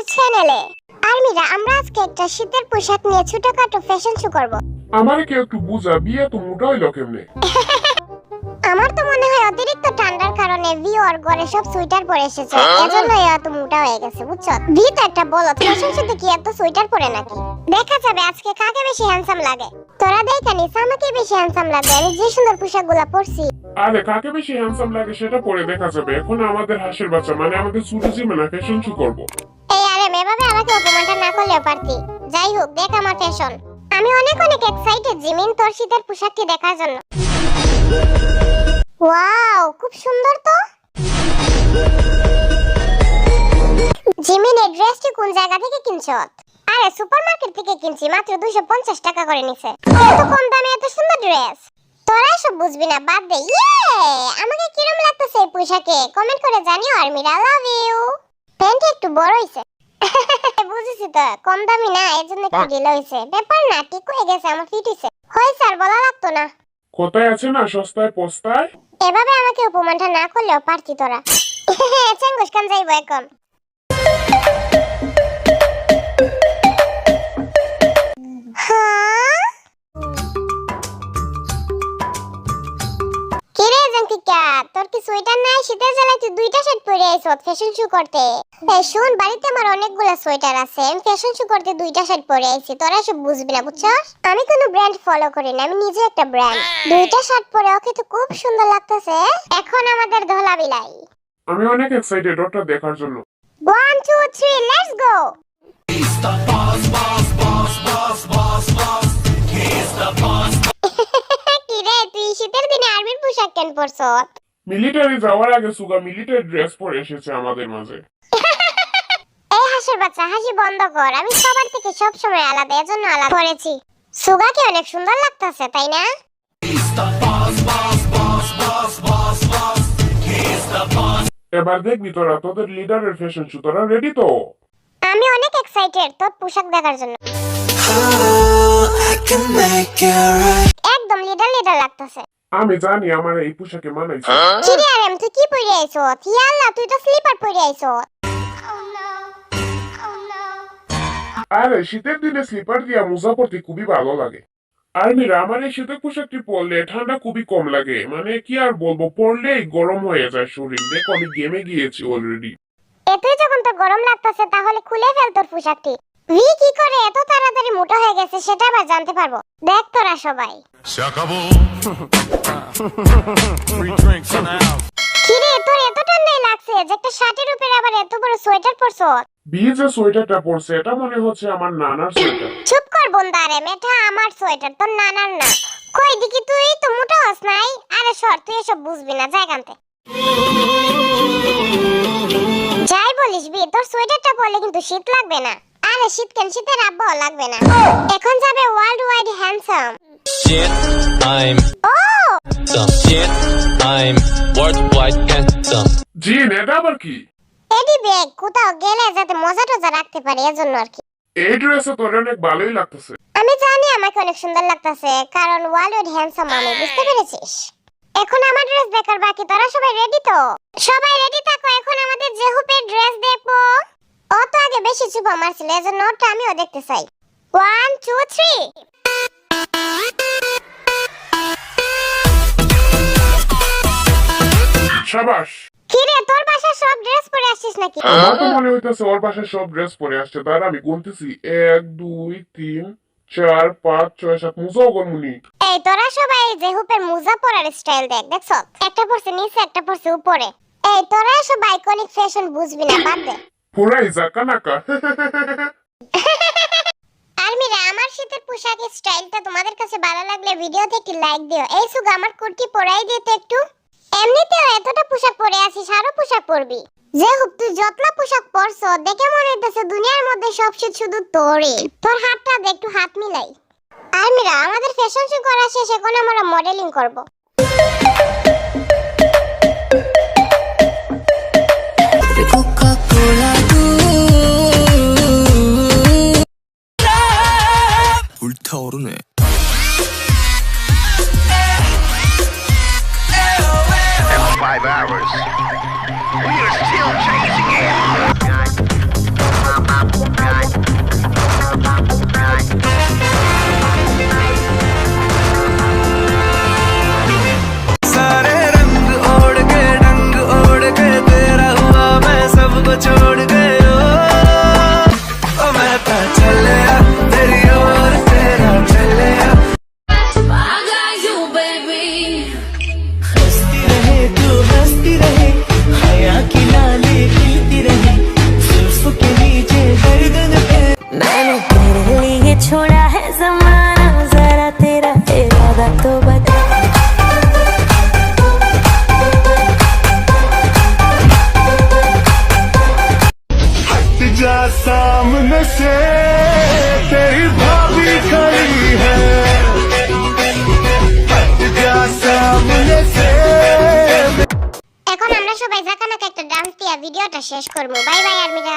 আমাদের চ্যানেলে। আর্মিরা আমরা আজকে একটা শীতের পোশাক নিয়ে ছোটখাটো ফ্যাশন শো করব। আমারে কি একটু বুঝা, বিয়ে তো মোটা হইলো কেমনে? আমার তো মনে হয় অতিরিক্ত ঠান্ডার কারণে ভিউয়ার ঘরে সব সোয়েটার পরে এসেছে, এজন্য এত মোটা হয়ে গেছে বুঝছো। ভি তো একটা বলত, ফ্যাশন শোতে কি এত সোয়েটার পরে নাকি? দেখা যাবে আজকে কাকে বেশি হ্যান্ডসাম লাগে। তোরা দেখা নিস আমাকে বেশি হ্যান্ডসাম লাগে, আমি যে সুন্দর পোশাকগুলো পরছি। আরে কাকে বেশি হ্যান্ডসাম লাগে সেটা পরে দেখা যাবে। এখন আমাদের হাসির বাচ্চা মানে আমাদের সুরুজি মানে ফ্যাশন শো করবো। এই আরে এভাবে আমাকে অপমানটা না করলেও পারতি। যাই হোক, দেখ আমার ফ্যাশন। আমি অনেক এক্সাইটেড জিমিন তোর শীতের পোশাকটি দেখার জন্য। ওয়াও, খুব সুন্দর তো। জিমিন এই ড্রেসটি কোন জায়গা থেকে কিনছো? আরে সুপারমার্কেট থেকে কিনছি, মাত্র 250 টাকা করে নিছে। এত কম দামে এত সুন্দর ড্রেস, তোরা সব বুঝবি না, বাদ দে। আমাকে কিরম লাগতেছে এই পোশাকে কমেন্ট করে জানিও। আর্মিরা লাভ ইউ। প্যান্ট একটু বড় হইছে। বুঝেছি তো, কম দামি না এজন্য একটু ঢিলা হইছে। ব্যাপার না, ঠিক হয়ে গেছে, আমার ফিট হইছে। হয় স্যার, বলা লাগতো না। কোথায় আছে না সস্তায় পস্তায়। এভাবে আমাকে অপমানটা না করলেও পারতি তোরা। চেঙ্গুস কান যাইবো এখন। কিরে জঙ্কিকা, তোর কি সোয়েটার নাই? শীতের জ্বালায় তুই দুইটা শার্ট পরে আইছস ফ্যাশন শো করতে। এই শুন, বাড়িতে আমার অনেকগুলো সোয়েটার আছে, আমি ফ্যাশন শো করতে দুইটা শার্ট পরে আইছি। তোরা সব বুঝবি না বুঝছস। আমি কোনো ব্র্যান্ড ফলো করি না, আমি নিজে একটা ব্র্যান্ড। দুইটা শার্ট পরে ওকে তো খুব সুন্দর লাগতেছে। এখন আমাদের ধলা বিলাই। আমি অনেক এক্সাইটেড ওটা দেখার জন্য। 1 2 3 লেটস গো। কিরে তুই শীতের দিনে আর্মির পোশাক কেন পরছস? মিলিটারি যাওয়ার আগে সুগা মিলিটারি ড্রেস পরে এসেছে আমাদের মাঝে। এই হাসির বাচ্চা, হাসি বন্ধ কর। আমি সবার থেকে সব সময় আলাদা, এজন্য আলাদা পরেছি। সুগাকে অনেক সুন্দর লাগতেছে, তাই না? এবার দেখবি তোরা তোদের লিডারের ফ্যাশন শো। তোরা রেডি তো? আমি অনেক এক্সাইটেড তোর পোশাক দেখার জন্য। একদম লিডার লাগতেছে। আমি জানি আমার এই পোশাকে মানাইছে। কিরে আরেম, তুই কি পরে আইছস? ইয়া আল্লাহ, তুই তো স্লিপার পরে আইছস। আরে শীতের দিনে স্লিপার দিয়া মোজা পরতে খুবই ভালো লাগে। আর্মিরা আমার এই শীতের পোশাকটি পরলে ঠান্ডা খুবই কম লাগে, মানে কি আর বলবো, পরলেই গরম হয়ে যায় শরীর। দেখো আমি গেমে গিয়েছি অলরেডি। এতই যখন তোর গরম লাগতেছে তাহলে খুলে ফেল তোর পোশাকটি। ভি কি করে এত তাড়াতাড়ি মোটা হয়ে গেছে সেটা আবার জানতে পারবো। দেখ তোরা সবাই। কিরে তোর এত ঠান্ডাই লাগছে যে একটা শার্টের উপরে আবার এত বড় সোয়েটার পরছস? বিয়ে যে সোয়েটারটা পরছে এটা মনে হচ্ছে আমার নানার সোয়েটার। চুপ কর বন্ধা রে, এটা আমার সোয়েটার, তোর নানার না। কই দেখি, তুই তো মোটা হস নাই। আরে সর, তুই এসব বুঝবি না, যাই কানতে। যাই বলিস বি, তোর সোয়েটারটা পরলে কিন্তু শীত লাগবে না। আরে শীত কেন, শীতের আবহাওয়া লাগবে না। এখন যাবে world wide handsome. Shit, I'm some shit, I'm worldwide handsome. জিন এটা আবার কি? এডি ব্যাগ, কোথাও গেলে যাতে মজা টজা রাখতে পারি এজন্য আর কি। এই ড্রেসে তোর অনেক ভালোই লাগতেছে। আমি জানি আমাকে অনেক সুন্দর লাগতেছে, কারণ ওয়ার্ল্ড ওয়াইড হ্যান্ডসাম আমি, বুঝতে পেরেছিস? এখন আমার ড্রেস দেখার বাকি। তোরা সবাই রেডি তো? সবাই রেডি থাকো, এখন আমাদের জেহুপের ড্রেস দেখবো। ও তো আগে বেশি চুপা মারছিল, এজন্য ওটা আমিও দেখতে চাই। 1 2 3। শাবাশ। কিরে তোর বাসা সব ড্রেস পরে আসছিস নাকি? আমার তো মনে হইতেছে ওর পাশে সব ড্রেস পরে আসছে। তার আমি গুনতেছি 1 2 3 4 5 6 7 মুজাও গনমুনি। এই তোরা সবাই জেহুপের মুজা পরার স্টাইল দেখ, দেখছ? একটা পরছে নিচে, একটা পরছে উপরে। এই তোরা সব আইকনিক ফ্যাশন বুঝবি না, বাদ দে। পুরাই জাকানাকা। আর্মিরা আমার শীতের পোশাকের স্টাইলটা তোমাদের কাছে ভালো লাগলে ভিডিওতে একটি লাইক দিও। এই সুগা আমার কুর্তি পরাই দে তো একটু। এমনিতেও এতটা পোশাক পরে আছিস, আরো পোশাক পরবি। যে হোক, তুই যতলা পোশাক পরছ দেখে মনে হইতেছে দুনিয়ার মধ্যে সব শীত শুধু তোরই। তোর হাতটা দে, একটু হাত মিলাই। আর্মিরা আমাদের ফ্যাশন শো করা শেষ, এখন আমরা মডেলিং করব। 불타오르네. 5 hours. We are still chasing him. सामने से तेरी भाभी खड़ी है हट जा सामने से এখন আমরা সবাই জাকানাকে একটা ডান্স দিয়া ভিডিওটা শেষ করব বাই বাই আর্মিরা